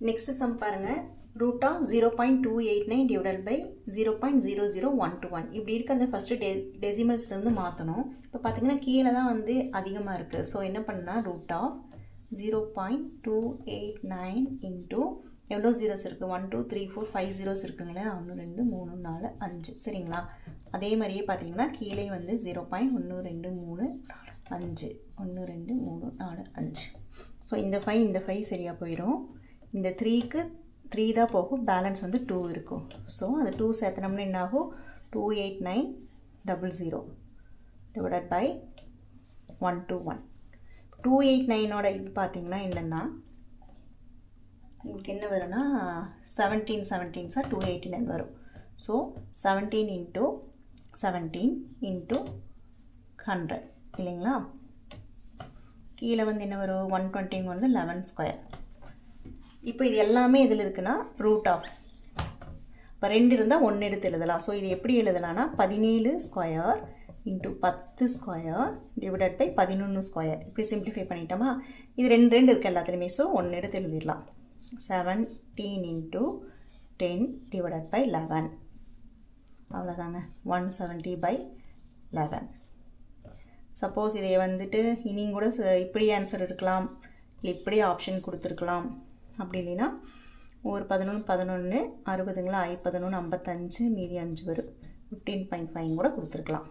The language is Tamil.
Next sum பாருங்க. root of 0.289 divided by 0.00121. இப்படி இருக்க அந்த ஃபர்ஸ்ட் டெசிமல்ஸ்ல இருந்து மாற்றணும். இப்போ பார்த்தீங்கன்னா கீழே தான் வந்து அதிகமாக இருக்குது. ஸோ என்ன பண்ணால் root of 0.289 into எவ்வளோ ஜீரோஸ் இருக்குது? 1 2 3 4 5 ஜீரோஸ் இருக்குங்களே. 1 2 3 4 5 சரிங்களா? அதே மாதிரியே பார்த்தீங்கன்னா கீழே வந்து 0.1 2 3 4 5 1 2 3 4 5. ஸோ இந்த 5 சரியாக போயிடும். இந்த 3க்கு 3 தான் போகும், பேலன்ஸ் வந்து 2 இருக்கும். ஸோ அது 2 சேர்த்தனம்னா என்ன ஆகும்? 28900 டிவைடட் பை 121. 289ஓட இது பார்த்தீங்கன்னா என்னென்னா உங்களுக்கு என்ன வரும்னா 17 17s 289 வரும். ஸோ 17 into 17 into 100 இல்லைங்களா? கீழே வந்து என்ன வரும்? 120 வந்து 11 ஸ்கொயர். இப்போ இது எல்லாமே இதில் இருக்குன்னா ரூட் ஆஃப் இப்போ 2 இருந்தால் 1 எடுத்து எழுதலாம். ஸோ இது எப்படி எழுதலாம்னா 17 square into 10 square divided by 11 square. இப்படி சிம்பிளிஃபை பண்ணிட்டோமா? இது 2 இருக்குது எல்லாத்துலேயுமே. ஸோ 1 எடுத்து எழுதிடலாம். 17 into 10 டிவைடட் பை 11. அவ்வளோதாங்க, 170 by 11. சப்போஸ் இதை வந்துட்டு இனியும் கூட இப்படி ஆன்சர் இருக்கலாம், இல்லை இப்படி ஆப்ஷன் கொடுத்துருக்கலாம். அப்படி இல்லைன்னா ஒரு 11 11 60ங்களா 11 55 மீதி 5 வரும் 15.5 கூட கொடுத்துருக்கலாம்.